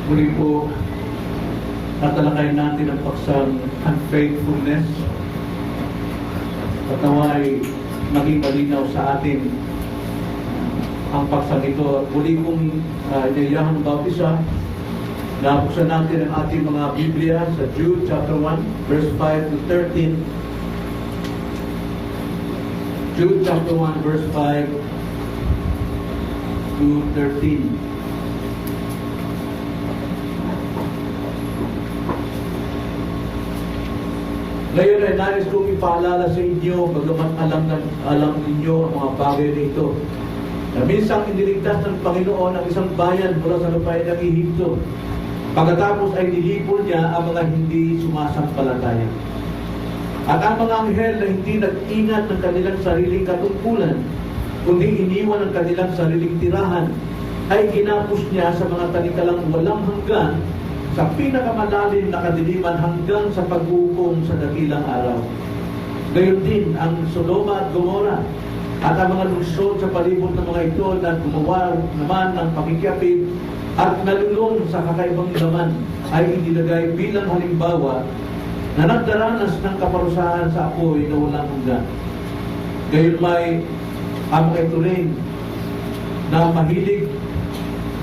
Muli po, tatalakayin natin ang paksang unfaithfulness. Pataway maging malinaw sa atin ang paksang ito. Muli kong inayahan ng bautisa na buksan natin ang ating mga Biblia sa Jude chapter 1, verse 5 to 13. Jude chapter 1, verse 5 to 13. Ngayon ay nais kong ipaalala sa inyo, bagamat alam ninyo ang mga bagay na ito, na minsang iniligtas ng Panginoon ang isang bayan mula sa lupain ng Ehipto. Pagkatapos ay nilipol niya ang mga hindi sumasampalataya. At ang mga anghel na hindi nag-ingat ng kanilang sariling katungkulan, kundi iniwan ang kanilang sariling tirahan, ay ginapos niya sa mga talikalang walang hanggan, sa pinakamalalim na kadiliman hanggang sa pag-uukom sa dakilang araw. Gayon din ang Sodoma at Gomora at ang mga lungsod sa palibot ng mga ito na gumawa naman ng pakikiapid at nalulong sa kakaibang laman ay inilagay bilang halimbawa na nagdaranas ng kaparusahan sa apoy na walang hanggan. Gayon may ang mga ito rin na mahilig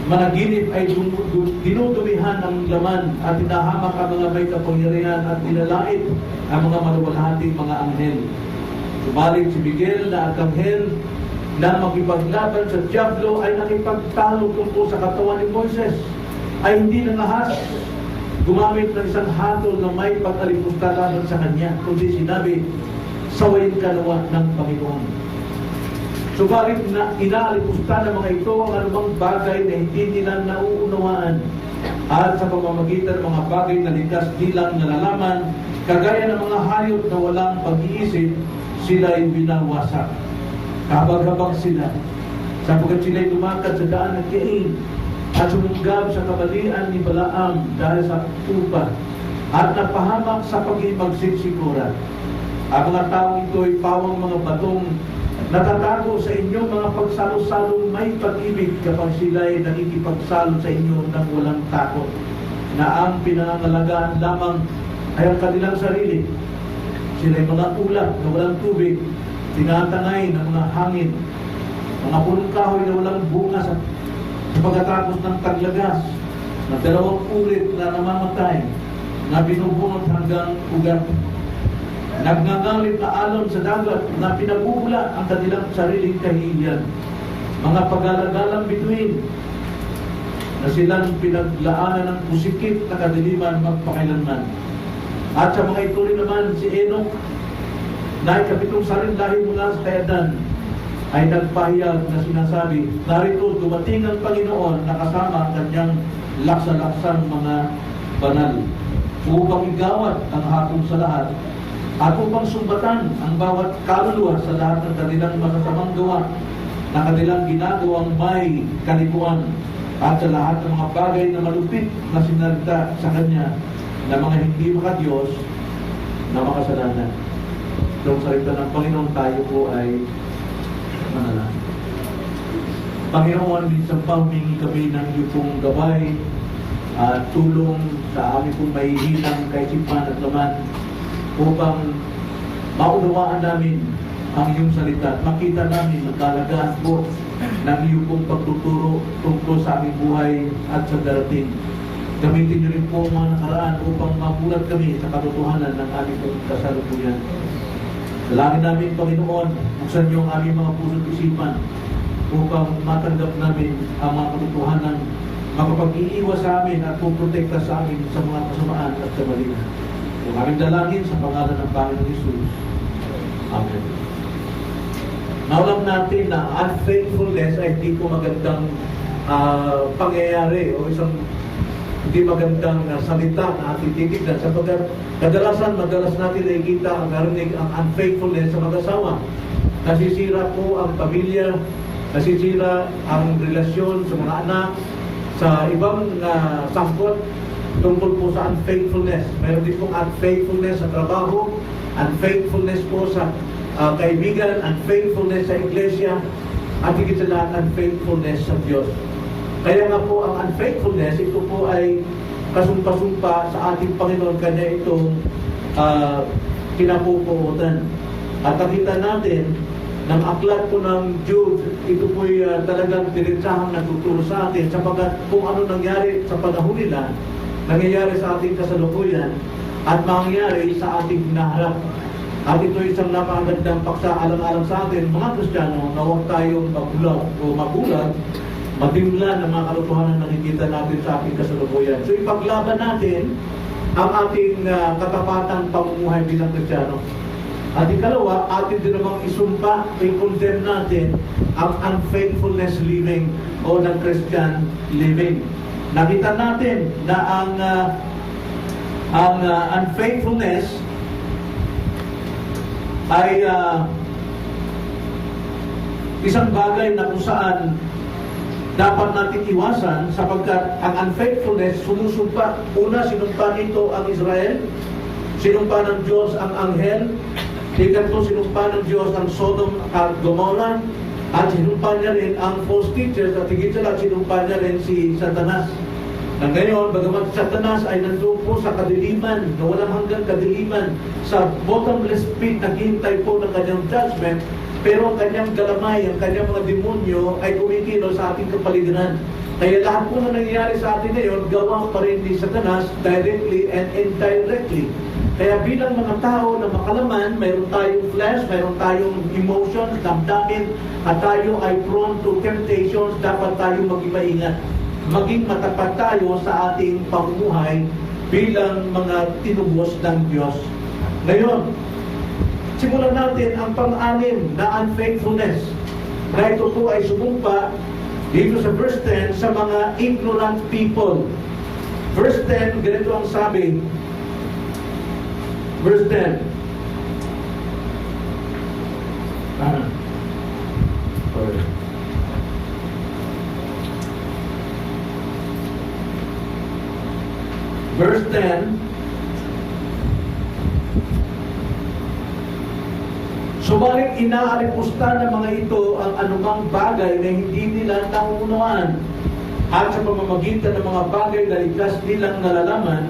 managinip ay dinudumihan ng laman at hinahamak ang mga may kapangyarihan at nilalait ang mga maluwalhating mga anghel. Subalit si Miguel na arkanghel na makipaglaban sa Diablo ay nakipagtalo tungkol sa katawan ni Moises ay hindi nangahas gumamit ng isang hatol na may pag-alipustaran sa kanya, kundi sinabi, sawayin ka nawa ng Panginoon. Subalit na inaalipusta ng mga ito ang anumang bagay na hindi nila nauunawaan at sa pamamagitan ng mga bagay na likas nilang nalalaman, kagaya ng mga hayop na walang pag-iisip, sila ay binawasak. Habag-habag sila, sapagkat sila ay lumakad sa daan ng Cain at sumunggab sa kabalian ni Balaam dahil sa tupa at napahamak sa pag-imagsiksikura. Ang mga taong ito ay pawang mga batong natatago sa inyong mga pagsalo-salong may pag-ibig kapag sila ay nakikipagsalo sa inyo ng walang takot, na ang pinangangalagaan lamang ay ang kanilang sarili. Sila ay mga ulap na walang tubig, tinatangay ng mga hangin, mga punong kahoy na walang bunga sa pagkatapos ng taglagas, na 2 ulit na namamatay, na binubunot hanggang ugat. Nagngangalit na alon sa dagat na pinabubula ang kanilang sariling kahihiyan. Mga pagalagalang bituin na silang pinaglaanan ng pusikit na kadiliman magpakailanman. At sa mga ito rin naman si Enoch na ikapitong saring lahi mula sa Kayadan ay nagpahayag na sinasabi, narito dumating ang Panginoon na kasama ang kanyang laksa-laksang mga banal upang igawat ang hatol sa lahat at upang sumbatan ang bawat kaluluwa sa lahat ng kanilang masasamang gawa na kanilang ginagawang may kalikuan at sa lahat ng mga bagay na malupit na sinalita sa Kanya na mga hindi makadiyos na makasalanan. Sa salita ng Panginoon, tayo po ay manalangin. Panginoon, minsan pa humingi kami ng iyong pong gabay at tulong sa aming pong mahihilang kaisipan at laman upang maunawaan namin ang iyong salita at makita namin ang kalagahan po ng iyong pong pagtuturo tungkol sa aming buhay at sa darating. Gamitin niyo rin po mga nakaraan upang mamulat kami sa katotohanan ng aming pong kasalukuyan. Dalangin namin, Panginoon, buksan niyo ang aming mga puso't isipan upang matanggap namin ang mga katotohanan, makapag-iiwas sa amin at puprotekta sa amin sa mga kasamaan at kamalian. Yung aming dalangin sa pangalan ng Panginoon Jesus. Amen. Naulam natin na unfaithfulness ay hindi po magandang pangyayari o isang hindi magandang salita na ating titignan sapagkat madalas natin nakikita ang narinig ang unfaithfulness sa mag-asawa. Nasisira po ang pamilya, nasisira ang relasyon sa mga anak, sa ibang sangkot tungkol po sa unfaithfulness. Mayroon din pong unfaithfulness sa trabaho, unfaithfulness po sa kaibigan, unfaithfulness sa iglesia, at higit sa lahat, unfaithfulness sa Diyos. Kaya nga po ang unfaithfulness, ito po ay kasumpa-sumpa sa ating Panginoon, kanya itong kinapupuutan. At nakita natin ng aklat po ng Jude, ito po talagang diretsahang nagtuturo sa atin sapagkat kung ano nangyari sa panahon nila, nangyayari sa ating kasalukuyan at mangyayari sa ating hinaharap. At ito isang napakagandang paksa alang-alang sa atin, mga Kristiyano, na huwag tayong magulag, madimla ng mga kalokohanan na nakikita natin sa ating kasalukuyan. So ipaglaban natin ang ating katapatang pamumuhay bilang Kristiyano. At ikalawa, atin din namang isumpa, i-condemn natin ang unfaithfulness living o ng Christian living. Nakita natin na ang unfaithfulness ay isang bagay na kung saan dapat natin iwasan sapagkat ang unfaithfulness sumusumpa. Una, sinumpa nito ang Israel, sinumpa ng Diyos ang anghel, ikatlo, sinumpa ng Diyos ang Sodom at Gomorrah, at sinumpa niya rin ang false teachers, at higit sa lahat sinumpa niya rin si Satanas. Na ngayon, bagamat Satanas ay nandoon po sa kadiliman, na walang hanggang kadiliman, sa bottomless pit, naghihintay po ng kanyang judgment, pero ang kanyang galamay, ang kanyang mga demonyo ay kumikilos sa ating kapaligiran. Kaya lahat po na nangyayari sa atin ngayon, gawa pa rin ni Satanas directly and indirectly. Kaya bilang mga tao na makalaman, mayroon tayong flesh, mayroon tayong emotions, damdamin, at tayo ay prone to temptations, dapat tayo maging maingat. Maging matapat tayo sa ating pamumuhay bilang mga tinubos ng Diyos. Ngayon, simulan natin ang pang-anim na unfaithfulness. Na ito po ay sumumpa dito sa verse 10 sa mga ignorant people. Verse 10, ganito ang sabi. Verse 10. Sorry. Verse 10. Subalit inaalipusta ng mga ito ang anumang bagay na hindi nila nauunawaan, at sa pamamagitan ng mga bagay na likas nilang nalalaman,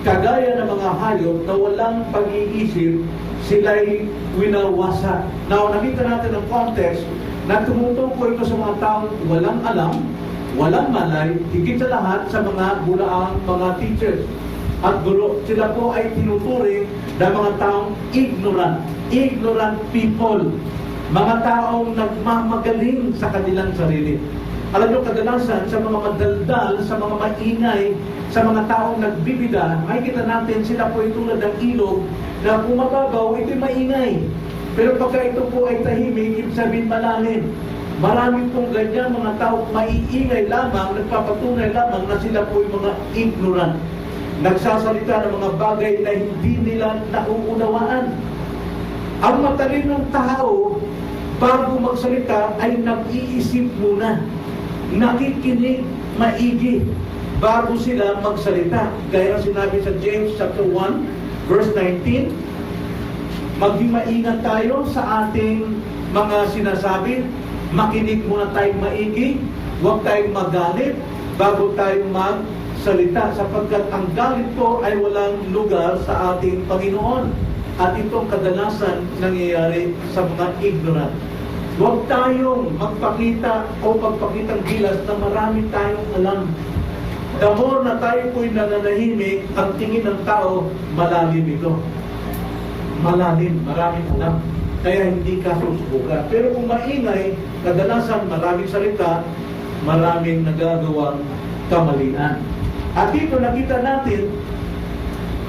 kagaya ng mga hayop na walang pag-iisip, sila'y winawasa. Now, nakita natin ang context na tumutungkol ito sa mga taong walang alam, walang malay, higit sa lahat sa mga bulaang mga teachers at guro. Sila po ay tinuturing na mga taong ignorant people, mga taong nagmamagaling sa kanilang sarili. Alam nyo, kadalasan sa mga madaldal, sa mga maingay, sa mga taong nagbibida, makikita natin sila po ay tulad ng ilog na kung mababaw, ito'y maingay. Pero pagka ito po ay tahimik, ibig sabihin malalim. Maraming pong ganyan mga taong maiingay lamang, nagpapatunay lamang na sila po ay mga ignorant. Nagsasalita ng mga bagay na hindi nila nauunawaan. Ang matalinong tao, bago magsalita, ay nag-iisip muna. Nakikinig maigi bago sila magsalita. Gaya ang sinabi sa James chapter 1 verse 19, maging maingat tayo sa ating mga sinasabi, makinig muna tayong maigi, huwag tayong magalit bago tayong magsalita, sapagkat ang galit po ay walang lugar sa ating Panginoon, at itong kadalasan nangyayari sa mga ignorant. Huwag tayong magpakita o magpakitang gilas na marami tayong alam. The more na tayo po'y nananahimik, ang tingin ng tao, malalim ito. Malalim, maraming alam. Kaya hindi ka susubukan. Pero kung maingay, kadalasan maraming salita, maraming nagagawang kamalian. At dito nakita natin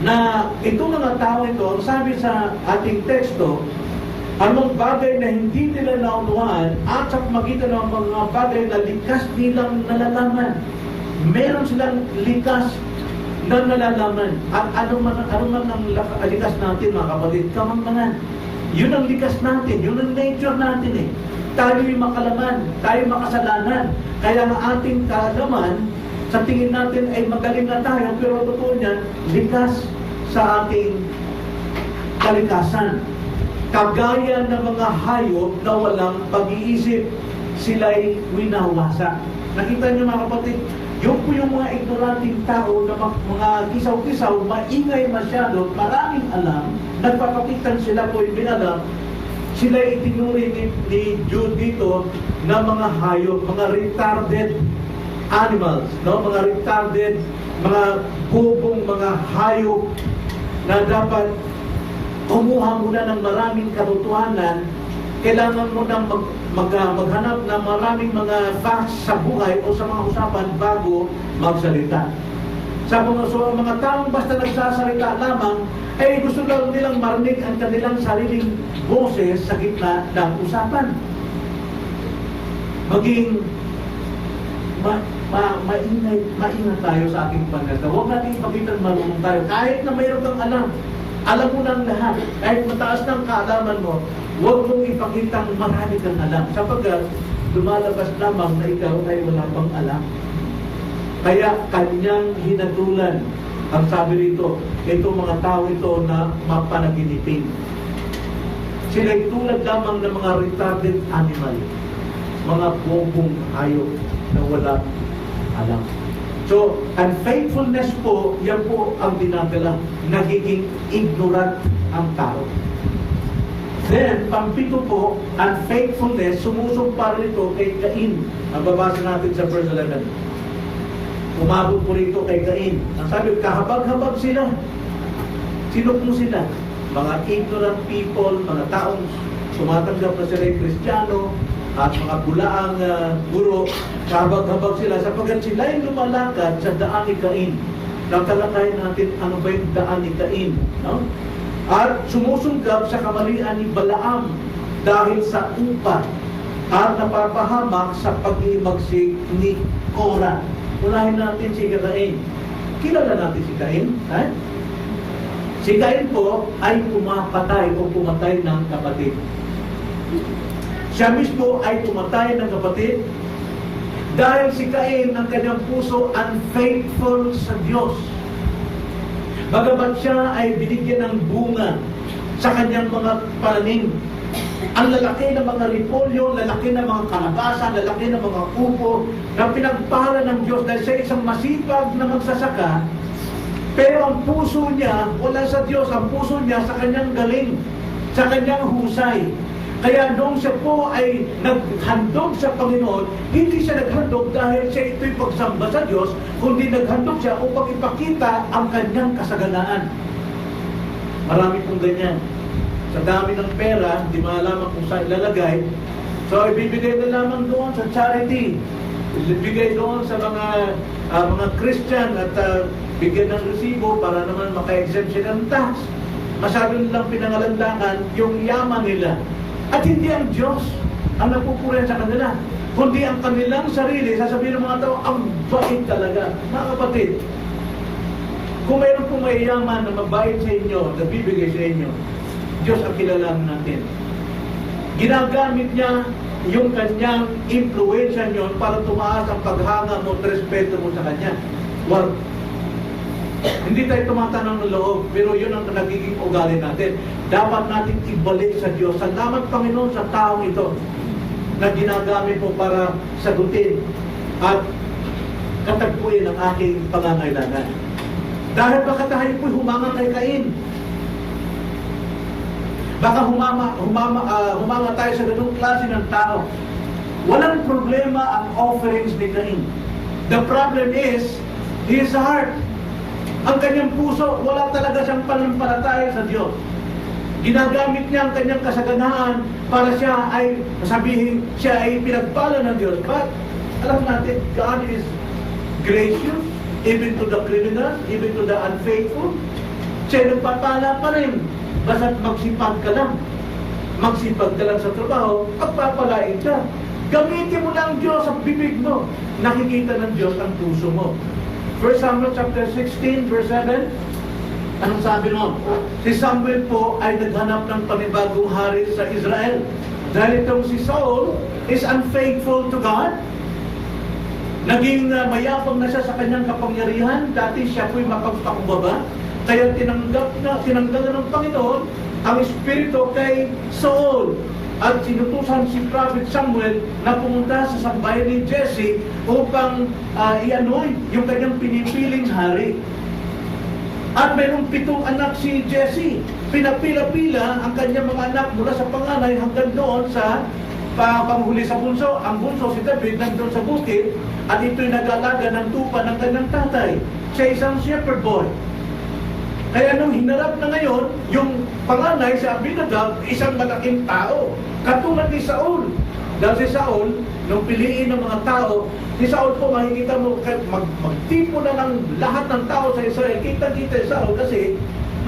na itong mga tao ito, sabi sa ating teksto, anong bagay na hindi nila naunawaan at sa pamagitan ng mga bagay na likas nilang nalalaman. Meron silang likas na nalalaman. At ano man ang likas natin, mga kapatid, kamangmangan. Yun ang likas natin, yun ang nature natin eh. Tayo'y makalaman, tayo'y makasalanan. Kaya ang ating kaalaman, sa tingin natin ay magaling na tayo, pero totoo niyan, likas sa ating kalikasan. Kagaya ng mga hayop na walang pag-iisip, sila'y winawasa. Nakita niyo mga kapatid, yung po yung mga ignoranting tao na mga kisaw-kisaw, maingay masyado, maraming alam, nagpapakitan sila po yung alam, sila itinuring ni Jude dito na mga hayop, mga retarded animals, no? Mga retarded, mga bubong, mga hayop na dapat kumuha muna ng maraming katotohanan. Kailangan mo nang maghanap ng maraming mga facts sa buhay o sa mga usapan bago magsalita. Sa mga taong basta nagsasalita lamang, ay gusto lang nilang marinig ang kanilang sariling boses sa gitna ng usapan. Maging maingat tayo sa ating panggasta. Huwag natin ipakita marunong tayo. Kahit na mayroon kang alam mo ng lahat. Kahit mataas ng kaalaman mo, huwag mong ipakitang marami kang alam. Sapagkat lumalabas lamang na ikaw ay wala pang alam. Kaya kanyang hinatulan. Ang sabi rito, itong mga tao ito na mapanaginipin. Sila'y tulad lamang ng mga retarded animal. Mga bobong hayop na wala alam. So, unfaithfulness po, yan po ang dinadala. Nagiging ignorant ang tao. Then, pampito po, unfaithfulness, sumusumpa rito kay Cain. Ang babasa natin sa verse 11. Umabot po rito kay Cain. Ang sabi, kahabag-habag sila. Sinok mo sila. Mga ignorant people, mga taong sumatanggap na sila yung Kristiyano, at mga bulaang guro, kahabag-habag sila sapagkat sila ay lumalakad sa daan ni Cain. Natalakayin natin ano ba yung daan ni Cain. No? At sumusunggab sa kamalian ni Balaam dahil sa upa at napapahamak sa pag-iimagsik ni Korah. Unahin natin si Cain. Kilala natin si Cain. Si Cain po ay pumapatay o pumatay ng kapatid. Siya mismo ay pumatay ng kapatid dahil si Cain ang kanyang puso unfaithful sa Diyos. Bagamat siya ay binigyan ng bunga sa kanyang mga pananim. Ang lalaki ng mga repolyo, lalaki ng mga kalabasa, lalaki ng mga upo na pinagpala ng Diyos dahil siya isang masipag na magsasaka, pero ang puso niya wala sa Diyos, ang puso niya sa kanyang galing, sa kanyang husay. Kaya nung siya po ay naghandog sa Panginoon, hindi siya naghandog dahil siya ito'y pagsamba sa Diyos, kundi naghandog siya upang ipakita ang kanyang kasaganaan. Marami pong ganyan. Sa dami ng pera, hindi malaman kung saan ilalagay. So, ibibigay na lamang doon sa charity. Ibibigay doon sa mga Christian at bigyan ng resibo para naman maka-exempt sila ng tax. Masyado nilang pinangalandangan yung yaman nila. At hindi ang Diyos ang napupurihan sa kanila, kundi ang kanilang sarili. Sasabihin ng mga tao, ang bait talaga. Mga kapatid, kung mayroon pong mayayaman na mabait sa inyo, na bibigay sa inyo, Diyos ang kilalanin natin. Ginagamit niya yung kanyang influensya nyo para tumaas ang paghanga mo at respeto mo sa kanya. Well, hindi tayo tumatanong ng loob, pero yun ang nagiging ugali natin. Dapat natin ibalik sa Diyos. Salamat Panginoon sa taong ito na ginagamit mo para sagutin at katagpuin ang aking pangangailangan. Dahil baka tayo po'y humanga kay Cain. Baka humanga tayo sa ganung klase ng tao. Walang problema ang offerings ni Cain. The problem is his heart. Ang kanyang puso, wala talaga siyang pananampalataya sa Diyos. Ginagamit niya ang kanyang kasaganaan para siya ay sabihin, siya ay pinagpala ng Diyos. But, alam natin, God is gracious, even to the criminal, even to the unfaithful. Siya nagpapala pa rin. Basta't magsipag ka lang. Magsipag ka lang sa trabaho, pagpapalain ka. Gamitin mo lang Diyos ang bibig mo. Nakikita ng Diyos ang puso mo. 1 Samuel chapter 16, verse 7. Anong sabi mo? Si Samuel po ay naghanap ng panibagong hari sa Israel. Dahil itong si Saul is unfaithful to God. Naging mayabang na siya sa kanyang kapangyarihan. Dati siya po'y mapagpakumbaba. Kaya tinanggal ng Panginoon ang espiritu kay Saul. at sinutusan si Prophet Samuel na pumunta sa sambayan ni Jesse upang i-anoint yung kanyang pinipiling hari. At mayroong 7 anak si Jesse. Pinapila-pila ang kanyang mga anak mula sa panganay hanggang doon sa panghuli sa bunso. Ang bunso si David nandun sa bukid at ito'y nag-alaga ng tupa ng kanyang tatay. Siya isang shepherd boy. Kaya nung hinarap na ngayon, yung panganay sa Abinadab, isang malaking tao. Katulad ni Saul. Dahil si Saul, nung piliin ng mga tao, si Saul po makikita mo, magtipo na ng lahat ng tao sa Israel. Kita-kita si Saul kasi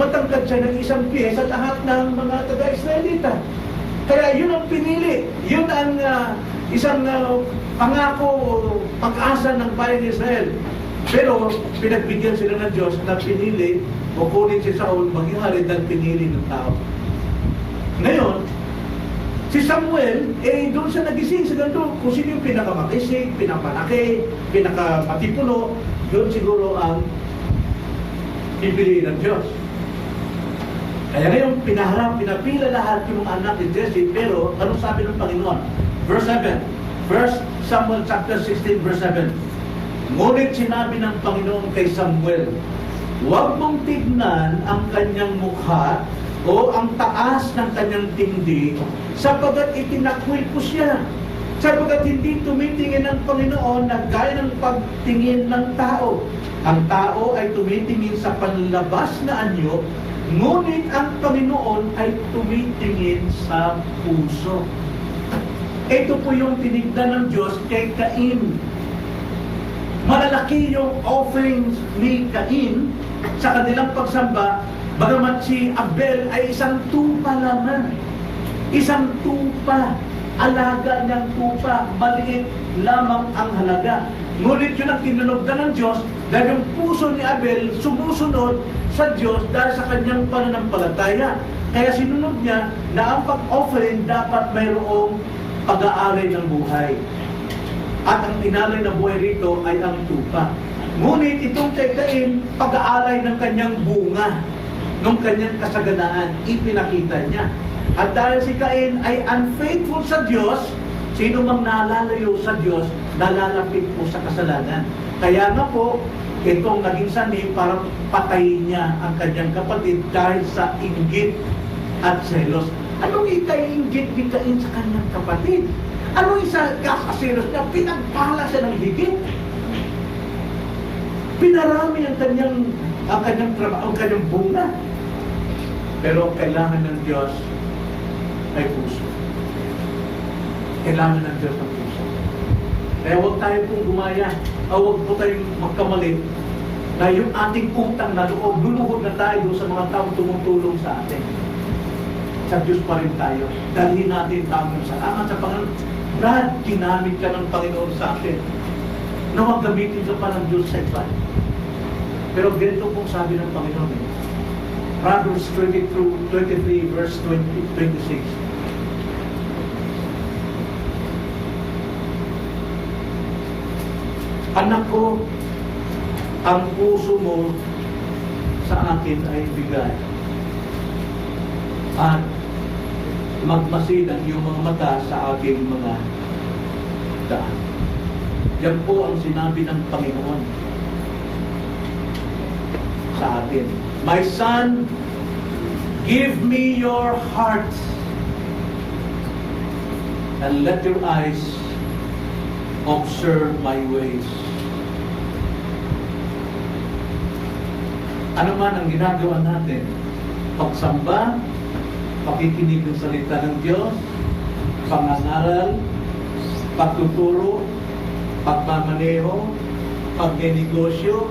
matangkad siya ng isang pie sa lahat ng mga taga-Israelita. Kaya yun ang pinili. Yun ang isang pangako o pag-asa ng bayan ni Israel. Pero pinagbigyan sila ng Diyos na pinili o kunin si Saul maghihari dahil pinili ng tao. Ngayon, si Samuel, doon siya nagising sa ganito. Kung sino yung pinakamakisig, pinapalaki, pinakamatipuno, doon siguro ang pipiliin ng Diyos. Kaya ngayon, pinapila lahat yung mga anak ni Jesse, pero anong sabi ng Panginoon? Verse 7. 1 Samuel chapter 16, verse 7. Ngunit sinabi ng Panginoon kay Samuel, huwag mong tignan ang kanyang mukha o ang taas ng kanyang tindig, sapagkat itinakwil ko siya. Sapagkat hindi tumitingin ng Panginoon na gaya ng pagtingin ng tao. Ang tao ay tumitingin sa panlabas na anyo, ngunit ang Panginoon ay tumitingin sa puso. Ito po yung tinignan ng Diyos kay Cain. Malalaki yung offerings ni Cain sa kanilang pagsamba, bagamat si Abel ay isang tupa lamang. Isang tupa. Alaga niyang tupa. Maliit lamang ang halaga. Ngunit yun ang tinunogdan ng Diyos dahil yung puso ni Abel sumusunod sa Diyos dahil sa kanyang pananampalataya. Kaya sinunod niya na ang pag-offering dapat mayroong pag-aalay ng buhay. At ang inalay na buhay rito ay ang tupa. Ngunit itong kay Cain, pag-aalay ng kanyang bunga, ng kanyang kasaganaan, ipinakita niya. At dahil si Cain ay unfaithful sa Diyos, sino mang nalalayo sa Diyos, nalalapit po sa kasalanan. Kaya nga po, itong naging sanhi para patayin niya ang kanyang kapatid dahil sa inggit at selos. Anong ika-inggit ni Cain sa kanyang kapatid? Ano isa kakaselos niya? Pinagpala siya ng higit. Pinarami ang kanyang trabaho, ang kanyang bunga. Pero kailangan ng Diyos ay puso. Kailangan ng Diyos ang puso. Kaya huwag tayo pong gumaya, o huwag po tayong magkamali na yung ating utang na loob, luluhod na tayo sa mga taong tumutulong sa atin. Sa Diyos pa rin tayo. Dalhin natin tamang salamat sa Panginoon. Brad, ginamit ka ng Panginoon sa akin. Nawag gamitin ka pa ng Diyos sa iba. Pero ganito pong sabi ng Panginoon. Proverbs 23 verse 26. Anak ko, ang puso mo sa akin ay bigay. At magmasid ang iyong mga mata sa aking mga daan. Yan po ang sinabi ng Panginoon sa atin. My son, give me your heart and let your eyes observe my ways. Ano man ang ginagawa natin, pagsamba, pakikinig ng salita ng Diyos, pangangaral, pagtuturo, pagmamaneho, pagnenegosyo,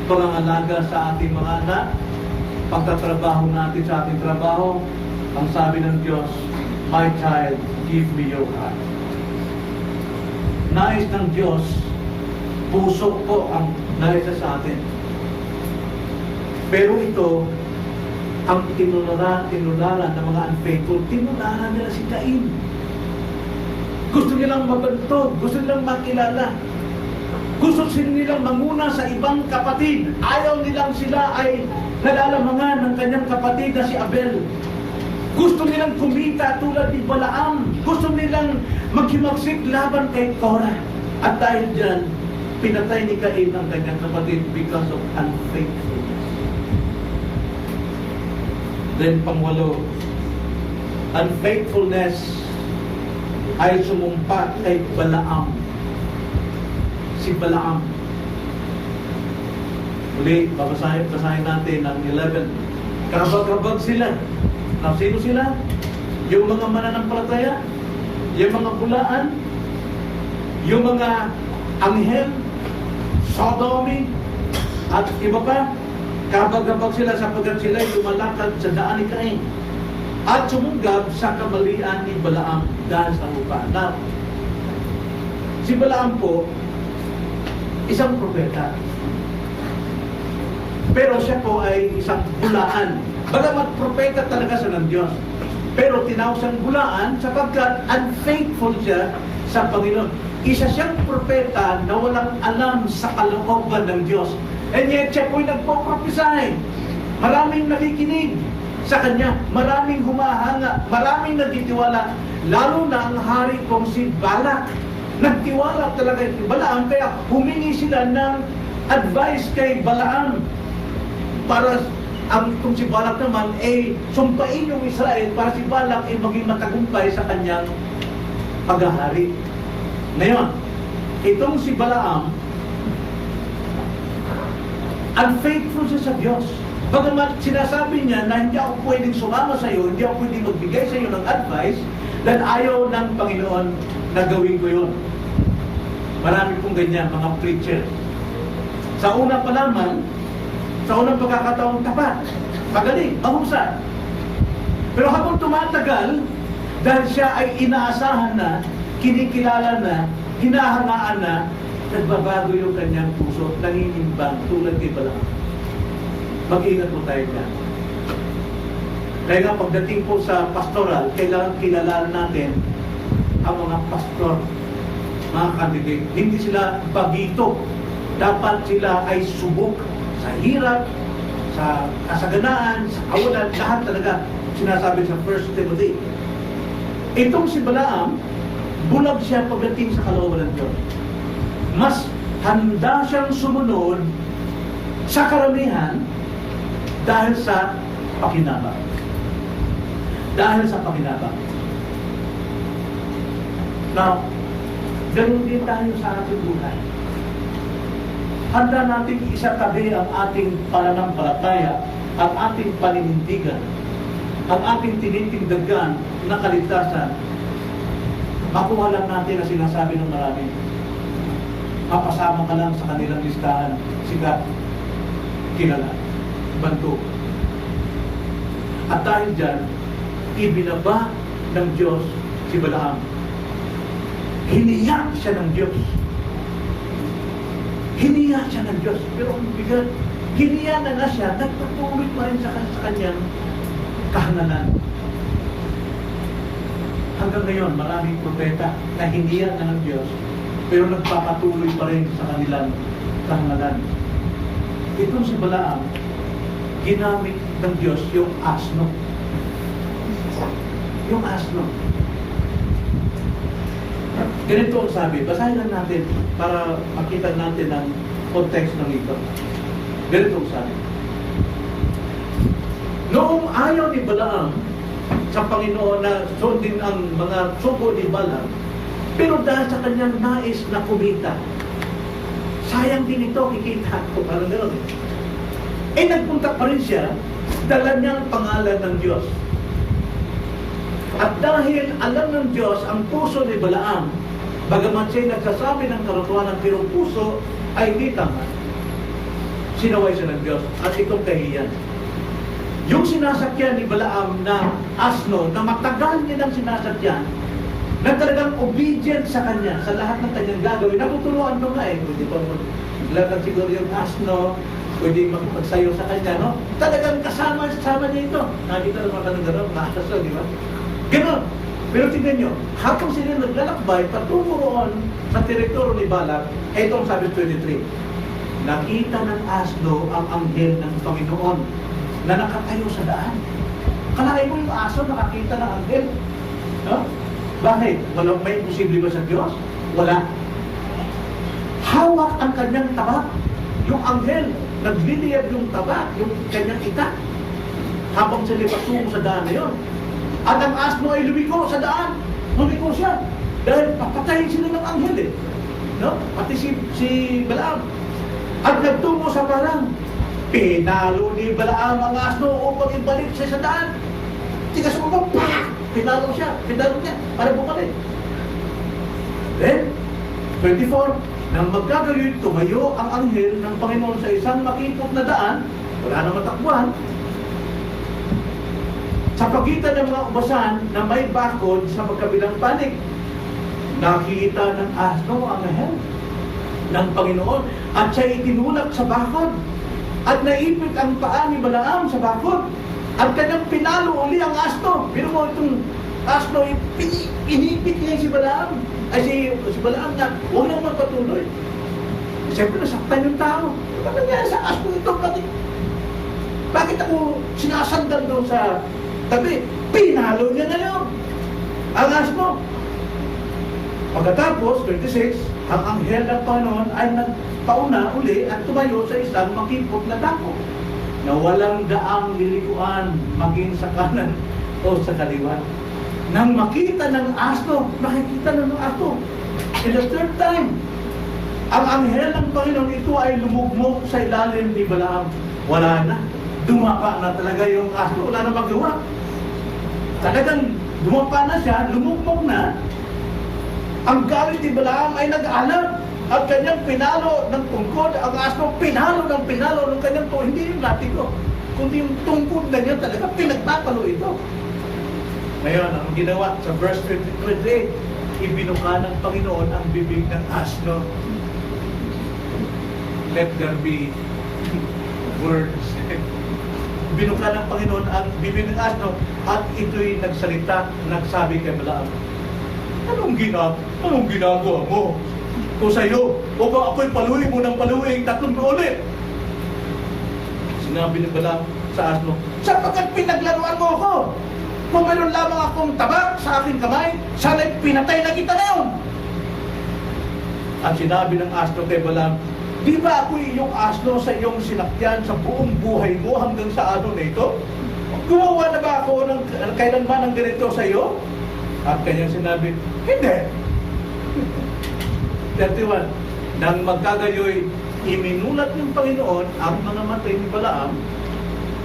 pangangalaga sa ating mga anak, pagtatrabaho natin sa ating trabaho, ang sabi ng Diyos, my child, give me your heart. Nais ng Diyos, puso po ang nais sa atin. Pero ito, ang tinularan ng mga unfaithful, tinularan nila si Cain. Gusto nilang mabantog, gusto nilang makilala. Gusto nilang manguna sa ibang kapatid. Ayaw nilang sila ay nalalamangan ng kanyang kapatid na si Abel. Gusto nilang kumita tulad ni Balaam. Gusto nilang maghimagsik laban kay Korah. At dahil dyan, pinatay ni Cain ang kanyang kapatid because of unfaithfulness. Then pangwalo, unfaithfulness ay sumumpa kay Balaam. Si Balaam. Uli, basahin natin ang 11. Kabag-kabag sila. Sino sila? Yung mga mananampalataya, yung mga bulaan, yung mga anghel, sodomy, at iba pa. Kabag-kabag sila sapagkat sila ay lumalakad sa daan ni Cain at sumunggab sa kamalian ni Balaam dahil sa lupa. Now, si Balaam po, isang propeta. Pero siya po ay isang bulaan. Bagamat propeta talaga siya ng Diyos. Pero tinawag siyang bulaan sapagkat unfaithful siya sa Panginoon. Isa siyang propeta na walang alam sa kalooban ng Diyos. And yet, siya po'y nagpo-prophesy. Maraming nakikinig sa kanya. Maraming humahanga. Maraming nagtitiwala. Lalo na ang hari kong si Balak. Nagtiwala talaga kay Balaam. Kaya humingi sila ng advice kay Balaam. Para kung si Balak naman, sumpain yung Israel para si Balak ay maging matagumpay sa kanyang paghahari. Ngayon, itong si Balaam, unfaithful siya sa Diyos. Bagamat sinasabi niya na hindi ako pwedeng sumama sa iyo, hindi ako pwedeng magbigay sa iyo ng advice, dahil ayaw ng Panginoon na gawin ko yun. Marami pong ganyan, mga preacher. Sa una pa lamang, sa unang pagkakataong tapat, magaling, mahusay. Pero habang tumatagal, dahil siya ay inaasahan na, kinikilala na, hinahangaan na, nagbabago yung kanyang puso, nangingimbang tulad kay Balaam. Mag-ingat po tayo dyan. Kaya nga pagdating po sa pastoral, kailangan kilala natin ang mga pastor, mga candidate. Hindi sila bagito. Dapat sila ay subok sa hirap, sa kasaganaan, sa kawalan, lahat talaga sinasabi sa 1 Timothy. Itong si Balaam, bulag siya pagdating sa kalooban ng Diyos. Mas handa siyang sumunod sa karamihan dahil sa pakinabang. Dahil sa pakinabang. Now, ganun din tayo sa ating buhay. Handa natin isatabi ang ating pananampalataya, ang ating paninindigan, ang ating tinitindagan na kaligtasan. Makuha lang natin na sinasabi ng marami. Mapasama ka lang sa kanilang listahan. Sikat, kilala, banto. At dahil dyan, ibinaba ng Diyos si Balaam. Hiniyak siya ng Diyos. Hiniya siya ng Diyos. Pero ang bigat, hiniya na nga siya, nagpatuloy pa rin sa kanyang kahangalan. Hanggang ngayon, maraming propeta na hiniya na ng Diyos, pero nagpapatuloy pa rin sa kanilang kahangalan. Itong si Balaam, ginamit ng Diyos yung asno. Yung asno. Ganito ang sabi, basahin lang natin para makita natin ang context ng ito. Ganito ang sabi. Noong ayaw ni Balaam sa Panginoon na sundin ang mga sugo ni Balaam, pero dahil sa kanyang nais na kumita, sayang din ito, kikita ko, parang gano'n. Nagpunta pa rin siya, dala niyang pangalan ng Diyos. At dahil alam ng Diyos ang puso ni Balaam, bagaman siya nagsasabi ng katotohanan, pero puso ay hindi tama, sinaway siya ng Diyos. At itong kahiyan, yung sinasakyan ni Balaam na asno, na matagal niya nang sinasakyan, na talagang obedient sa kanya, sa lahat ng kanyang gagawin. Natuturuan ko nga pwede pa lakad siguro yung asno, pwede magsayo sa kanya, no? Talagang kasama niya ito. Nakita naman ka ng gano'n, maasas di ba? Gano'n. Pero tingnan nyo, habang sila naglalakbay, patungo roon sa teritoryo ni Balak, ito ang sabi 23, nakita ng asno ang anghel ng Panginoon na nakatayo sa daan. Kalahin mo yung aso nakakita ng anghel. No? Bakit? Walang may imposible ba sa Diyos? Wala. Hawak ang kanyang tabak. Yung anghel, nagliliyab yung tabak, yung kanyang itak. Habang sila patungo sa daan na yun. At ang asno ay lumiko sa daan. Lumiko siya. Dahil papatayin sila ng anghel eh. No? Pati si Balaam. At nagtungo sa parang. Pinalo ni Balaam ang asno upang ibalik siya sa daan. Tigas mo ba? Pa! Pinalo siya. Pinalo niya. Para bumalik. Then, 24. Nang magkagayon, tumayo ang anghel ng Panginoon sa isang makipot na daan. Wala na matakbuhan. Sa pagitan ng mga ubasan na may bakod sa magkabilang panig. Nakita ng asno ang anghel ng Panginoon at siya itinulak sa bakod. At naipit ang paa ni Balaam sa bakod. At kanyang pinalo uli ang asno. Pero mo itong asno, inipit niya si Balaam. Ay si Balaam na, huwag nang magpatuloy. Siyempre nasaktan yung tao. Ano nangyari sa asno ito? Bakit ako sinasandal doon sa tabi? Pinalo niya na yun. Ang asno. Pagkatapos, 26, ang anghel ng Panginoon ay nagpauna uli at tumayo sa isang makipot na dako na walang daang lilikuan maging sa kanan o sa kaliwa. Nang makita ng asno, nakikita ng asno. In the third time, ang anghel ng Panginoon ito ay lumugmok sa ilalim ni Balaam. Wala na. Dumapa na talaga yung asno. Wala na magawa. Talagang dumapa na siya, lumugmok na. Ang galit ni Balaam ay nag-alam at kanyang pinalo ng tungkod. Ang asno pinalo ng kanyang tungkod. Hindi yung latigo, kundi yung tungkod na niya talaga pinagpapalo ito. Ngayon, ang ginawa sa verse 28, ibinuka ng Panginoon ang bibig ng asno. Let there be words. Binuka ng Panginoon ang bibig ng asno at ito'y nagsalita, nagsabi kay Balaam, Anong ginagawa mo? Kung sa'yo, o ba ako'y paluin mo ng paluin 3 ulit? Sinabi ni Balaam sa asno, sapagkat pinaglaruan mo ako. Kung mayroon lamang akong tabak sa aking kamay, sana'y pinatay na kita ngayon. At sinabi ng asno kay Balaam, di ba ako iyong asno sa iyong sinakyan sa buong buhay mo hanggang sa ano na ito? Gumawa na ba ako ng kailanman ng ganito sa iyo? At kanyang sinabi, hindi. 31. Nang magkagayoy, iminulat ng Panginoon ang mga matay ni Balaam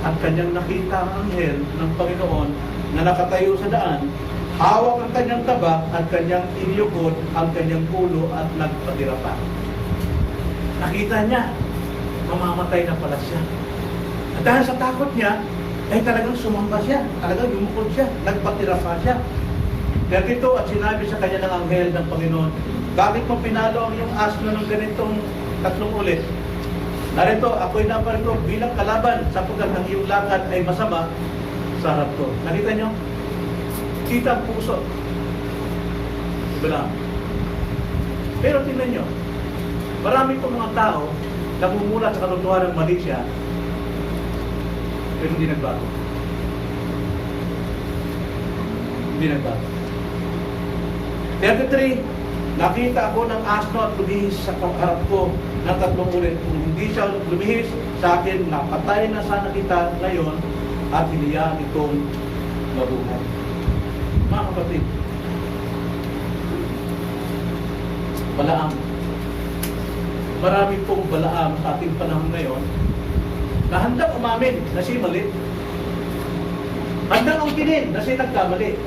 at kanyang nakita ang anghel ng Panginoon na nakatayo sa daan, hawak ang kanyang tabak at kanyang iniyukod ang kanyang ulo at nagpatira pa. Nakita niya, mamamatay na pala siya. At dahil sa takot niya, ay talagang sumamba siya, talagang lumukod siya, nagpatira pa siya. Dito at sinabi sa kanya ng anghel ng Panginoon, bakit mo pinalo ang iyong asno ng ganitong 3 ulit? Narito, ako'y naparito bilang kalaban sapagkat ang iyong lakad ay masama sa harap ko. Nakita niyo? Kita ang puso. Wala. Pero tingnan niyo, marami pong mga tao namumulat sa katotohanan ng mali siya, pero hindi nagbago. Hindi nagbago. 33, nakita ako ng asno at lumihis sa harap ko ng 3 ulit. Kung hindi siya lumihis sa akin, napatay na sana kita ngayon at hiniyaan itong mabuhay. Mga kapatid, Balaam. Marami pong Balaam sa ating panahon ngayon na handang umamin na si mali. Handang ungkinin na si nagkamali.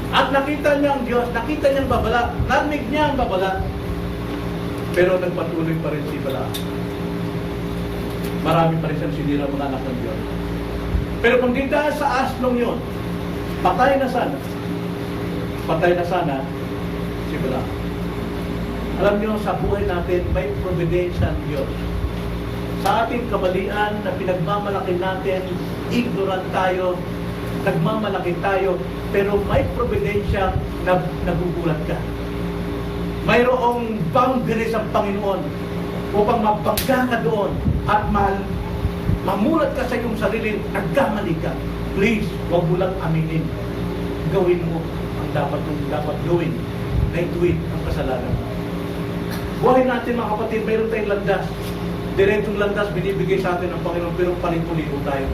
At nakita niya ang Diyos, nakita niya ang babala, narinig niya ang babala. Pero nagpatuloy pa rin si Balaam. Marami pa rin siyang sinira mga anak ng Diyos. Pero kung di dahil sa asnong yun, patay na sana si Balaam. Alam niyo, sa buhay natin, may providensya ang Diyos. Sa ating kamalian na pinagmamalaki natin, ignorant tayo, nagmamalaki tayo, pero may providensya na nagugulat ka. Mayroong boundaries ang Panginoon upang mabangga ka doon at mamulat ka sa iyong sarili, nagkamali ka. please, huwag mo lang aminin. Gawin mo ang dapat gawin na ituwid ang kasalanan. Buhay natin mga kapatid, mayroon tayong landas. Diretsong landas binibigay sa atin ng Panginoon, pero palit-ulit tayo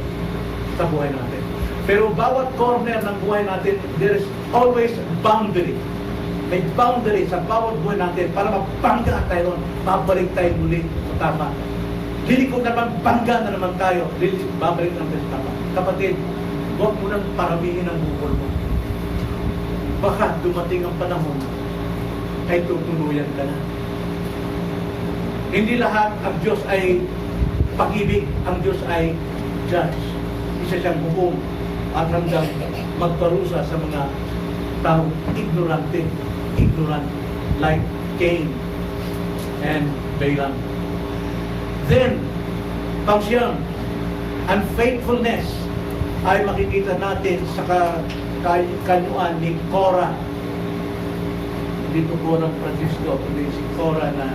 sa buhay natin. Pero bawat corner ng buhay natin, there is always boundary. May boundary sa bawat buhay natin para mapangga tayo ron. Babalik tayo muli sa tama. Liliko naman, bangga na naman tayo. Babalik naman tayo sa tama. Kapatid, huwag mo nang paramihin ang bukol mo. Baka dumating ang panahon ay tutuluyan ka na. Hindi lahat ang Diyos ay pag-ibig. Ang Diyos ay judge. Isa siyang hukom at hanggang magparusa sa mga taong ignorant, like Cain and Balaam. Then, pang-siyam, unfaithfulness ay makikita natin sa kanyuan ni Korah. Hindi ito Korah Francisco, kundi si Korah na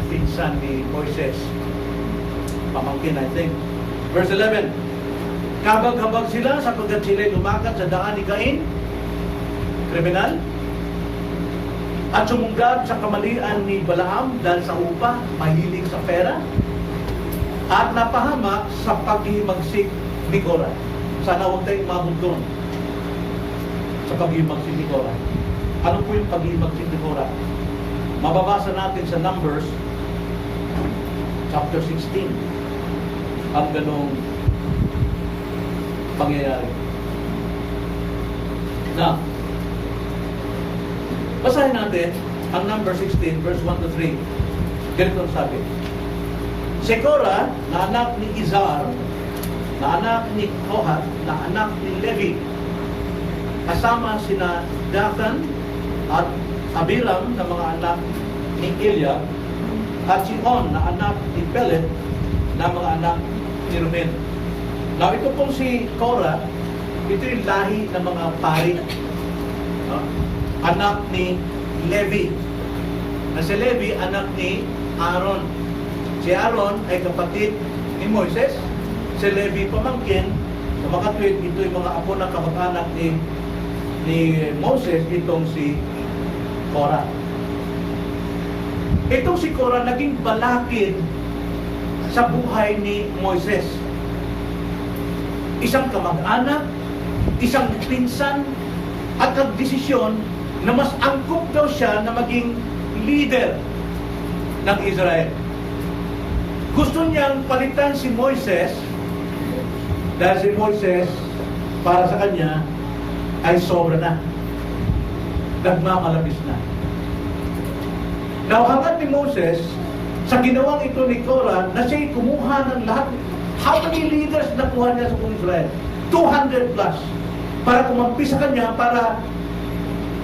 pinsan ni Moises. Pamangkin, I think. Verse 11, kabag-habag sila sapagkat sila'y lumakat sa daan ni Cain, kriminal, at sumunggab sa kamalian ni Balaam dahil sa upa, mahilig sa pera, at napahamak sa paghihimagsik ni Korah. Sana huwag tayong umabot doon sa paghihimagsik ni Korah. Ano po yung paghihimagsik ni Korah? Mababasa natin sa Numbers chapter 16 ang ganong pangyayari. Now, basahin natin ang number 16, verse 1 to 3. Ganito ang sabi. Si Korah, na anak ni Izhar, na anak ni Kohat, na anak ni Levi, kasama sina Dathan at Abiram na mga anak ni Eliab, at si On na anak ni Pelet na mga anak ni Ruben. Now, ito pong si Korah, ito yung lahi ng mga pari. No? Anak ni Levi. Na si Levi, anak ni Aaron. Si Aaron ay kapatid ni Moises. Si Levi, pamangkin. Sa makatwid, ito yung mga apo na kamag-anak ni Moses, itong si Korah. Itong si Korah naging balakid sa buhay ni Moises. Isang kamag-anak, isang pinsan, at nagdesisyon na mas angkop daw siya na maging leader ng Israel. Gusto niyang palitan si Moises dahil si Moises para sa kanya ay sobra na. Nagmamalabis na. Nauhangat ni Moses sa ginawang ito ni Korah na siya'y kumuha ng lahat. How many leaders nakuha niya sa buong Israel? 200 plus. Para kumampi sa kanya, para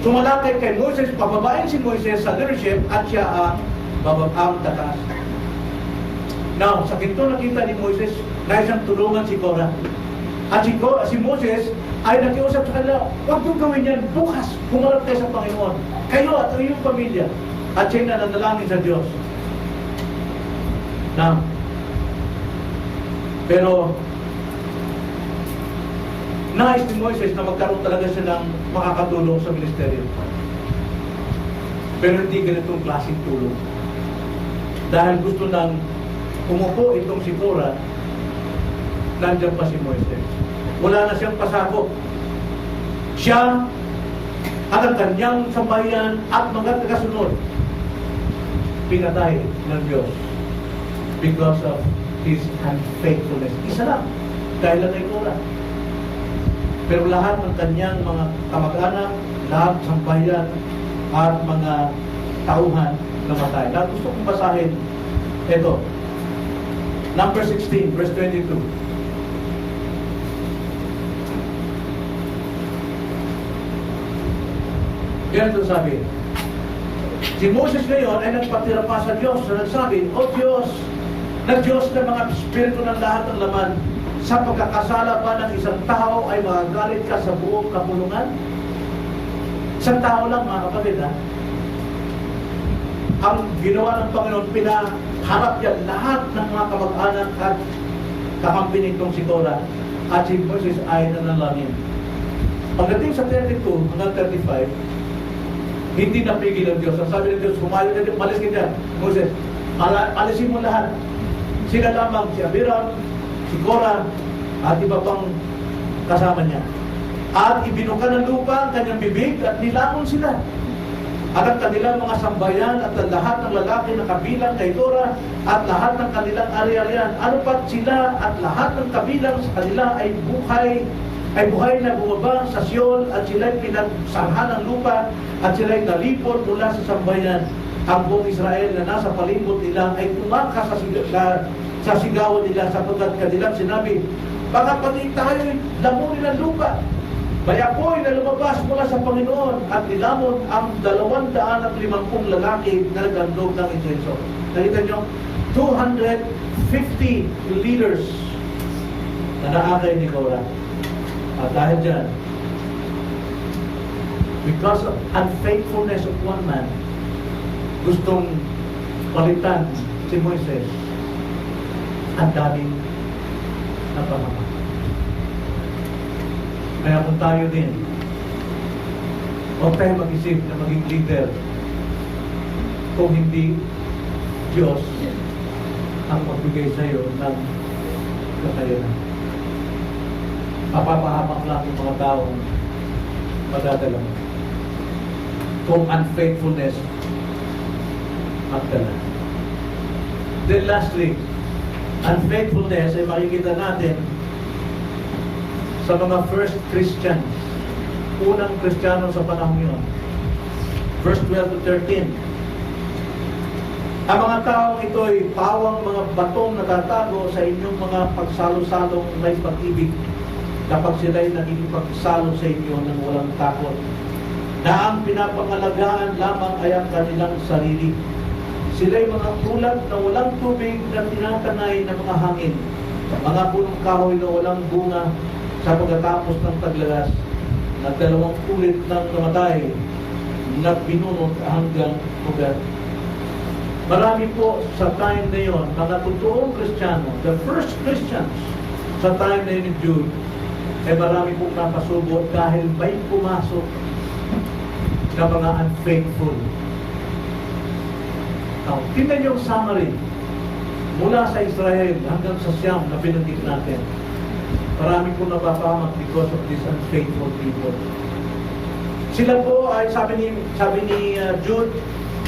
sumalakay kay Moses, pababain si Moises sa leadership at siya ang bababang takas. Now, sa ginto nakita ni Moises na isang tulungan si Korah. At si Moses ay nakiusap sa kanila, huwag yung gawin yan, bukas pumarap kayo sa Panginoon. Kayo at iyong pamilya. At siya'y nananalangin sa Diyos. Now, pero nais ni Moises na magkaroon talaga siya ng makakatulong sa ministeryo. Pero hindi ganitong klaseng tulong. Dahil gusto nang umupo itong si Korah, nandiyan pa si Moises. Wala na siyang pasakop. Siya at ang kanyang sambayan at mga tagasunod pinatay ng Diyos because of his unfaithfulness. Isa lang, dahil lang kay Korah. Pero lahat ng kanyang mga kamag-anak, lahat ng sambayan at mga tauhan namatay. Na gusto kong basahin ito. Number 16, verse 22. Ganito sabi. Si Moses ngayon ay nagpatira pa sa Diyos na nagsabi, O Diyos, na Diyos ng mga espiritu ng lahat ng laman, sa pagkakasala ba ng isang tao ay magagalit ka sa buong kapulungan? Isang tao lang, mga kapatid, ha? Ang ginawa ng Panginoon, pinaharap yan lahat ng mga kamag-anak at kakampi nitong si Korah at si Moses ay nanalangin. Pagdating sa 32 hanggang 35, hindi napigil ang Diyos. Ang sabi ng Diyos, humayo ka dyan, malis ka dyan. Moses, alisin mo lahat. Sila lamang, si Abiram, si Korah, at iba pang kasama niya. At ibinuka ng lupa ang kanyang bibig at nilamon sila. At ang kanilang mga sambayan at ang lahat ng lalaki na kabilang kay Korah at lahat ng kanilang ari-arian. Ano pat sila at lahat ng kabilang sa kanila ay buhay na bumaba sa Sion at sila'y pinagsanghan ng lupa at sila'y nalipon mula sa sambayan. Ang buong Israel na nasa palibot nila ay tumakas sa sigawan nila sapagkat kanilang sinabi, baka pati tayo lamunin ng lupa. Kaya po'y na lumabas mula sa Panginoon at nilamon ang 250 lalaki na nagandog ng insenso. Nakita nyo, 250 leaders na naakay ni Korah. At dahil dyan, because of unfaithfulness of one man, gustong palitan si Moises, ang daming napamakas. Kaya kung tayo din, huwag tayo mag-isip na maging leader kung hindi Diyos ang magbigay sa iyo ng kakayanan. Mapapahamak lang yung mga taong madadala mo. Kung unfaithfulness magdala. Then lastly, unfaithfulness ay makikita natin sa mga first Christians, unang Kristiyano sa panahon yun. Verse 12 to 13. Ang mga taong ito ay pawang mga batong natatago sa inyong mga pagsalo-salong may pag-ibig kapag sila'y nakikipagsalo sa inyo ng walang takot, na ang pinapangalagaan lamang ay ang kanilang sarili. Sila'y mga tulad na walang tubig na tinatanay ng mga hangin, mga punong kahoy na walang bunga sa pagkatapos ng taglagas, na 2 ulit ng namatay, na binunot hanggang ugat. Marami po sa time na yon, mga totoong Kristiyano, the first Christians sa time na yun ni Jude, ay marami pong napasubo dahil may pumasok na mga unfaithful. Now, tingnan yung summary mula sa Israel hanggang sa Siyam na pinanggit natin. Marami pong napapahamak because of these unfaithful people. Sila po ay, sabi ni Jude,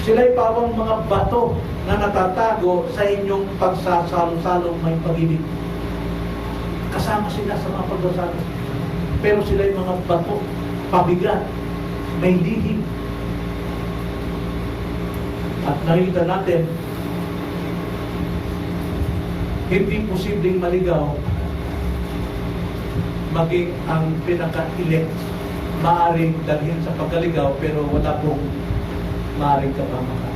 sila'y pawang mga bato na natatago sa inyong pagsasalo-salong may pag-ibig. Kasama sila sa mga pagdasalo. Pero sila'y mga bato, pabigat, may lihim. At nakikita natin, hindi posibleng maligaw maging ang pinaka-elect. Maaring dalhin sa pagkaligaw pero wala pong maaring kapamakan.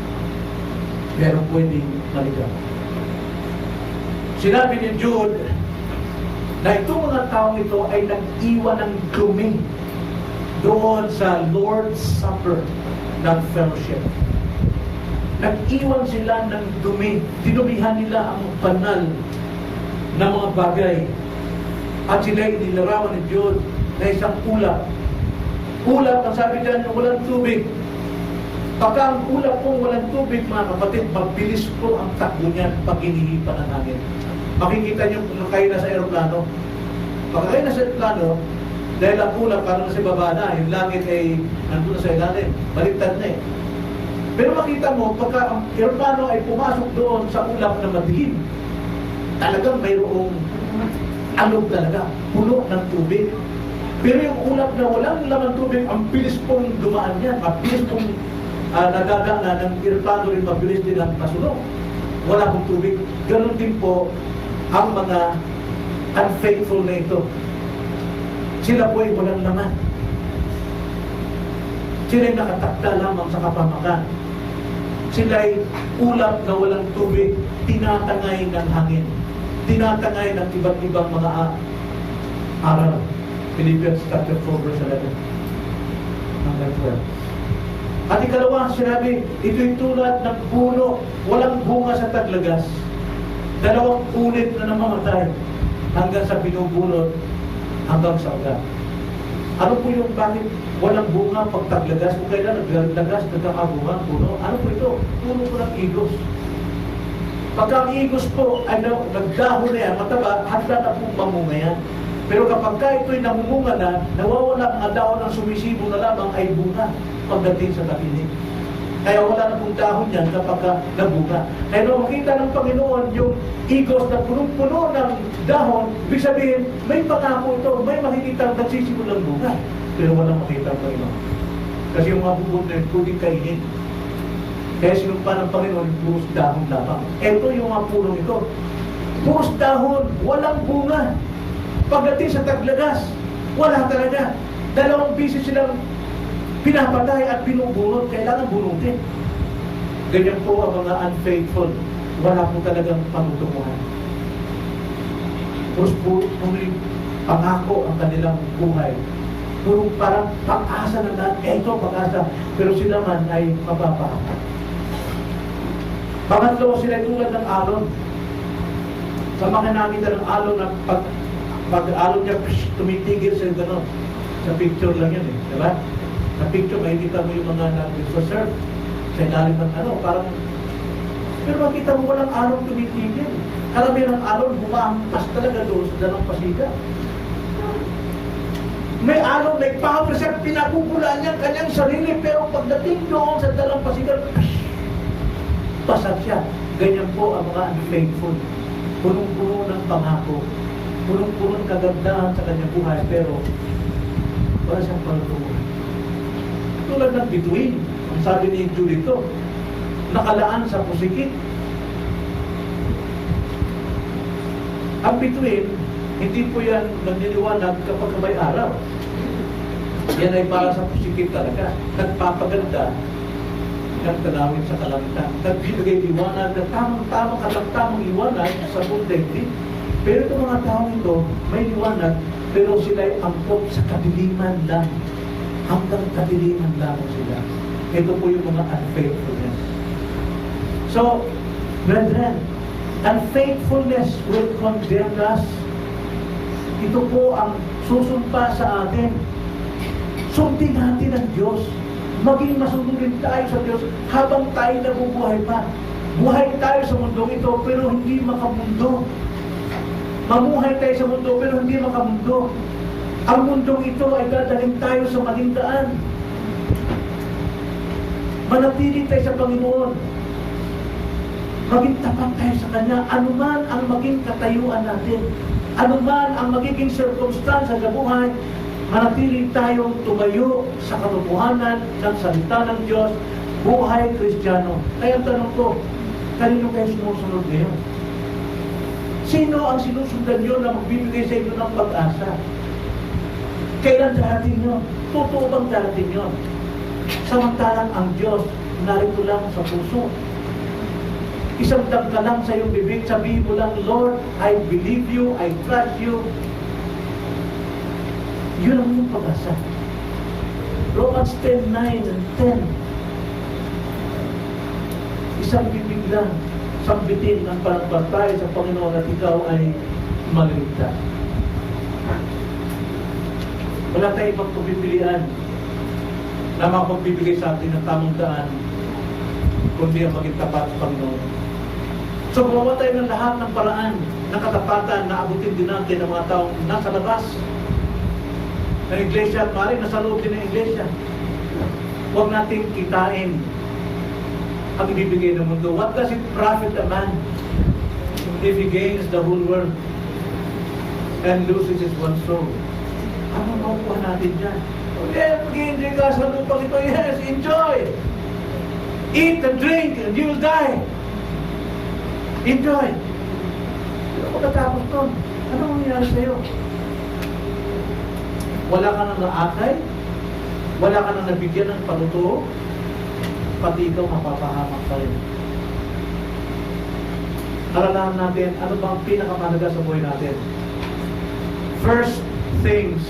Pero pwedeng maligaw. Sinabi ni Jude na itong mga taong ito ay nag-iwan ng dumi doon sa Lord's Supper ng fellowship. Nag-iwan sila ng dumi. Dinumihan nila ang banal na mga bagay. At sila inilarawan ni Jude na isang ulap. Ulap, ang sabi dyan, walang tubig. Pagka ang ulap pong walang tubig, mga kapatid, mabilis po ang takbo niyan pag hinihipan ng hangin. Makikita niyo kung kayo nasa aeroplano. Pagka kayo nasa aeroplano, dahil ang ulap, parang nasa baba na, yung langit ay nandun na sa ilalim. Baliktad na eh. Pero makita mo, pagka ang aeroplano ay pumasok doon sa ulap na madilim, talagang mayroong alog talaga, puno ng tubig. Pero yung ulap na walang laman tubig, ang bilis pong dumaan yan, mabilis pong nagagana ng aeroplano rin, mabilis din ang masunog. Wala pong tubig. Ganon din po ang mga unfaithful na ito. Sila po ay walang laman. Sila ay nakatakda lamang sa kapamakan. Sila ay ulap na walang tubig, tinatangay ng hangin, tinatangay ng iba't ibang mga araw. Philippians chapter 4 verse 11 hanggang 12. At ikalawa, sinabi, ito'y tulad ng puno, walang bunga sa taglagas. 2 ulit na namamatay hanggang sa binubunot hanggang sa ugat. Ano po yung bakit walang bunga pag taglagas? Kung kailan naglagas, nagkakabunga, puno. Ano po ito? Puno po ng igos. Pagka ang igos po ay nagdahon na yan, mataba, handa na po mamunga yan. Pero kapag ka ito'y namumunga na, nawawala ang dahon ng sumisibo na lamang ay bunga pagdating sa takinig. Kaya wala na pong dahon yan kapag ka nabunga. Kaya nung makita ng Panginoon yung igos na punong-puno ng dahon, ibig sabihin, may pangako ito, may makikita ang nagsisimulang bunga. Pero walang makita ang Panginoon. Kasi yung mga bubod na yun, pwedeng kainin. Kaya sinumpa ng Panginoon, puros dahon lamang. Ito yung mga punong ito. Puros dahon, walang bunga. Pagdating sa taglagas, wala talaga. 2 beses silang pinapatay at binubunot. Kailangan bunutin. Ganyan po ang mga unfaithful. Wala po talagang panutunguhan. Puros po, pangako ang kanilang buhay. Puro parang pag-asa na lahat. Ito, pag-asa. Pero sila man ay mapapahamak. Pangatlo, sila tulad ng alon. Sa mga nakita ng alon na pag-alon niya, tumitigil sa gano'n. Sa picture lang yan eh. Diba? Sa picture, makikita mo yung mga nag-surf. Sa ilalim ng parang... Pero makita mo walang alon tumitigil. Karamihan ng alon, humahampas talaga doon sa dalang pasiga. May alon, may power siya, pinapupulaan niya kanyang sarili. Pero pagdating doon sa dalang pasiga, pasag siya. Ganyan po ang mga unfaithful. Punong-puno ng pangako. Punong-puno ng kagandahan sa kanyang buhay. Pero wala siyang panutunguhan. Tulad ng bituin. Ang sabi ni Julito, nakalaan sa pusikit. Ang bituin, hindi po yan nagliliwanag kapag may araw. Yan ay para sa pusikit talaga. Nagpapaganda ng tanawin sa kalangitan. Nagbibigay liwanag na tamang-tamang katamtamang liwanag sa daigdig. Pero itong mga tao ito, may liwanag, pero sila'y angkop sa kadiliman lang. Hanggang kadiliman lang sila. Ito po yung mga unfaithfulness. So, brethren, unfaithfulness will condemn us. Ito po ang susumpa sa atin. Sundin natin ang Diyos. Maging masunodin tayo sa Diyos habang tayo nabubuhay pa. Buhay tayo sa mundong ito pero hindi makamundo. Mamuhay tayo sa mundo pero hindi makamundo. Ang mundong ito ay dadalhin tayo sa maling daan. Manatili tayo sa Panginoon. Maging tapat tayo sa Kanya. Anuman ang maging katayuan natin. Anuman ang magiging circumstance sa buhay, manatili tayong tumayo sa katotohanan ng salita ng Diyos, buhay Kristiyano. Kaya ang tanong ko, kanino kayo sumusunod ngayon? Sino ang sinusundan nyo na magbibigay sa inyo ng pag-asa? Kailan darating nyo? Totoo bang darating nyo? Samantalang ang Diyos narito lang sa puso. Isang dagka lang sa iyong bibig, sabihin mo lang, Lord, I believe you, I trust you. Yun ang yung pag-asa. Romans 10:9 and 10. Isang bibig lang, sambitin ang pananampalataya sa Panginoon at ikaw ay maligtas. Wala tayong ibang pagpipilian na makapagbibigay sa atin ng tamang daan kundi ang maging tapat sa Panginoon. So gumawa tayo ng lahat ng paraan ng katapatan na abutin din natin ang mga taong nasa labas ng iglesia at maaaring nasa loob din ng iglesia. Huwag natin kitain ang ibibigay ng mundo. What does it profit a man if he gains the whole world and loses his one soul? Ano makukuha natin dyan? Okay, mag-i-enjoy ka sa lupang ito. Yes, enjoy! Eat and drink and you will die. Enjoy! Pero pagkatapos nun, ano mangyayari sa'yo? Wala ka nang naakay, wala ka nang nabigyan ng panuto, pati ikaw mapapahamak pa rin. Aralahan natin, ano bang pinakamahalaga sa buhay natin? First things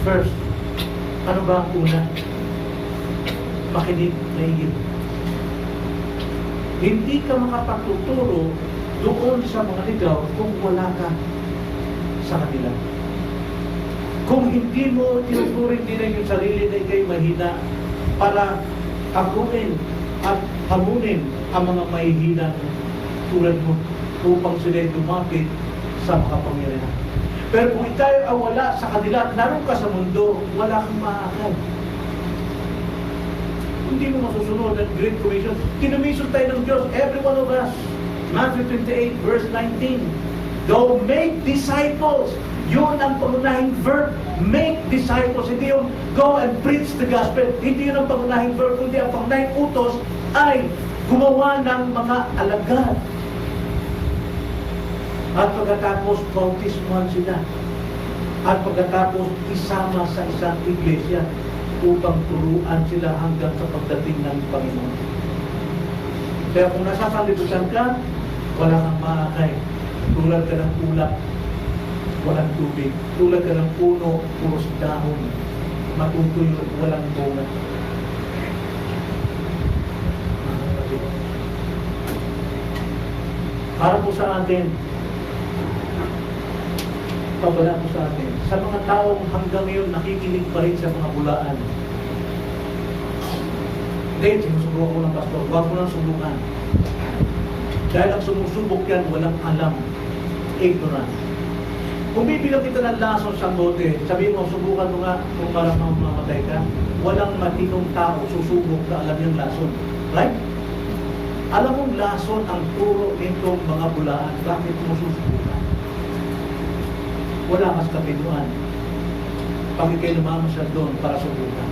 first. Ano ba ang una? Makinig, maigit. Hindi ka makapagtuturo doon sa mga ligaw kung wala ka sa kanila. Kung hindi mo tinuturing din yung sarili na ikay mahina para akuin at hamunin ang mga mahihina tulad mo upang sila'y lumapit sa makapangyarihan. Pero kung ikaw ay wala sa kanila at naroon ka sa mundo, wala kang maakal. Hindi mo masusunod ang Great Commission. Kinumission tayo ng Diyos, every one of us. Matthew 28, verse 19. Go make disciples. Yun ang pangunahing verb, make disciples. Hindi yung go and preach the gospel. Hindi yun ang pangunahing verb, kundi ang pangunahing utos ay gumawa ng mga alagad. At pagkatapos, bautismuhan sila. At pagkatapos, isama sa isang iglesia upang turuan sila hanggang sa pagdating ng Panginoon. Kaya kung nasa sanlibutan ka, wala kang maakay. Tulad ka ng ulap, walang tubig. Tulad ka ng puno, puros dahon. Matutuyo at walang bunga. Para po sa atin, pabala po sa atin, sa mga taong hanggang ngayon nakikinig pa rin sa mga bulaan. Hindi, sinusubukan ko ng pastor, huwag mo lang subukan. Dahil ang sumusubok yan, walang alam, ignorant. Kung bibilang kita ng lason sa bote, sabihin mo, subukan mo nga kung maramang mamatay ka, walang matinong tao susubok na alam yung lason. Right? Alam mong lason ang turo nitong mga bulaan, bakit mo susubukan? Wala mas kapinuan. Pag ikay lumama siya doon para subukan.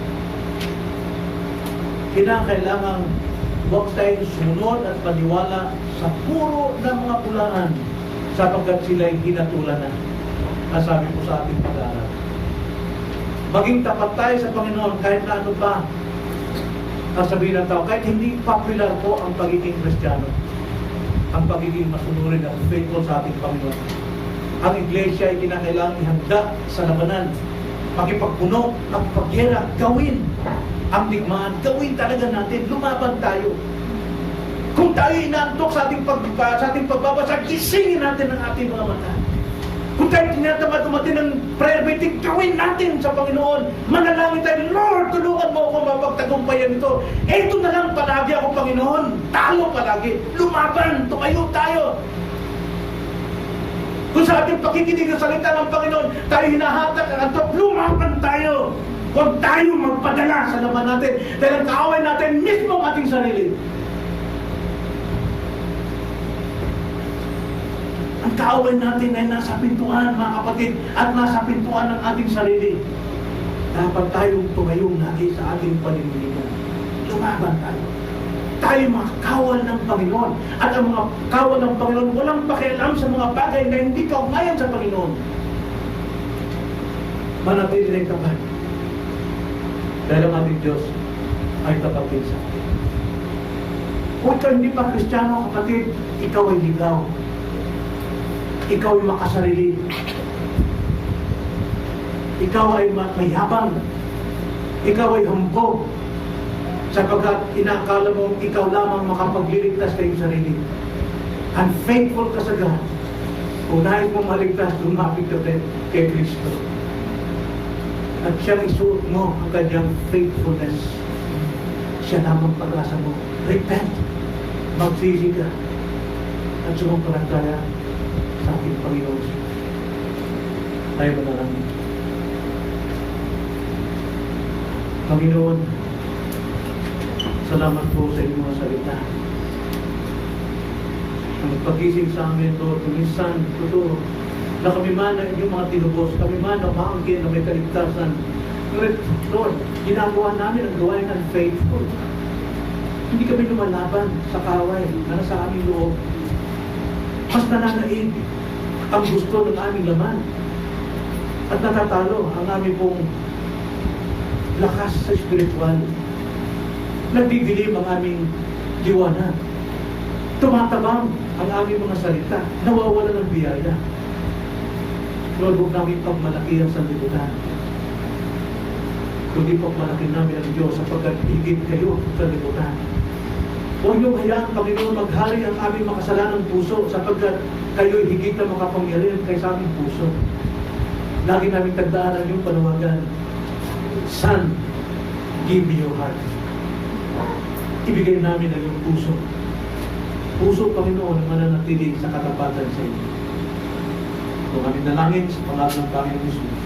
Kinakailangan huwag tayong sumunod at paniwala sa puro ng mga bulaan sapagkat sila'y hinatulan na. Nasabi ko sa ating pag-aaral. Maging tapat tayo sa Panginoon kahit na ano pa ang sabihin ng tao. Kahit hindi popular po ang pagiging Kristiyano. Ang pagiging masunurin at faithful sa ating Panginoon. Ang iglesia ay kinakailangan ihanda sa labanan. Makipagpuno, magpagyera, gawin ang digmaan, gawin talaga natin, lumaban tayo. Kung tayo inaantok sa ating pagbabasa, gisingin natin ang ating mga mata. Kung tayo tinatamad umatin ng prayer meeting, gawin natin sa Panginoon. Manalangin tayo, Lord, tulungan mo ako mapagtagumpayan ito. Ito na lang palagi ako, Panginoon. Talo palagi. Lumaban, tumayo tayo. Kung sa ating pakikinig ng salita ng Panginoon, tayo hinahatak ang antok, lumaban tayo. Huwag tayo magpadala sa laban natin dahil ang kaaway natin mismo ang ating sarili. Ang kaaway natin ay nasa pintuan, mga kapatid, at nasa pintuan ng ating sarili. Dapat tayong tumayong lagi sa ating paniniwala. Lumaban tayo. Tayo mga kawal ng Panginoon. At ang mga kawal ng Panginoon walang pakialam sa mga bagay na hindi kaugnayan sa Panginoon. Manatili rin tapat. Dahil ang ating Diyos ay tapat din sa atin. Kung ikaw hindi pa Kristiyano, kapatid, ikaw ay ligaw. Ikaw ay makasarili. Ikaw ay mayabang. Ikaw ay humbog. Sapagkat inaakala mo ikaw lamang makapagliligtas sa iyong sarili. Unfaithful ka sa God. Kung nais mong maligtas, lumapit ka kay Kristo. At siyang isuot mo ang kanyang faithfulness. Siya lamang pag-asa mo. Repent. Magsisi ka. At sumampalataya sa ating Panginoon. Tayo manalangin. Panginoon, salamat po sa inyong mga salita. Ang pag-ising sa amin ito, minsan, totoo, na kami man na inyong mga tinubos, kami man na maangkin na may kaligtasan. Lord, ginagawa namin ang gawain unfaithful. Hindi kami lumalaban sa kaway na nasa aming loob. Mas nananaig ang gusto ng aming laman. At natatalo ang aming pong lakas sa spiritual. Nagdidilim ang aming liwanag. Tumatabang ang aming mga salita. Nawawala ng biyaya. Lord, huwag namin pagmalaki ang sanlibutan. Kundi pagmalaki namin ang Diyos sapagkat higit kayo sa sanlibutan. Huwag niyong hayaan, Panginoon, maghari ang aming makasalanang puso sapagkat kayo'y higit na makapangyarihan kaysa aming puso. Lagi namin tagdaan ang iyong panawagan. Son, give me your heart. Ibigay namin ang iyong puso. Puso, Panginoon, na mananatili sa katapatan sa iyo. Kung aming nalangin sa pangalan ng Panginoon Jesus.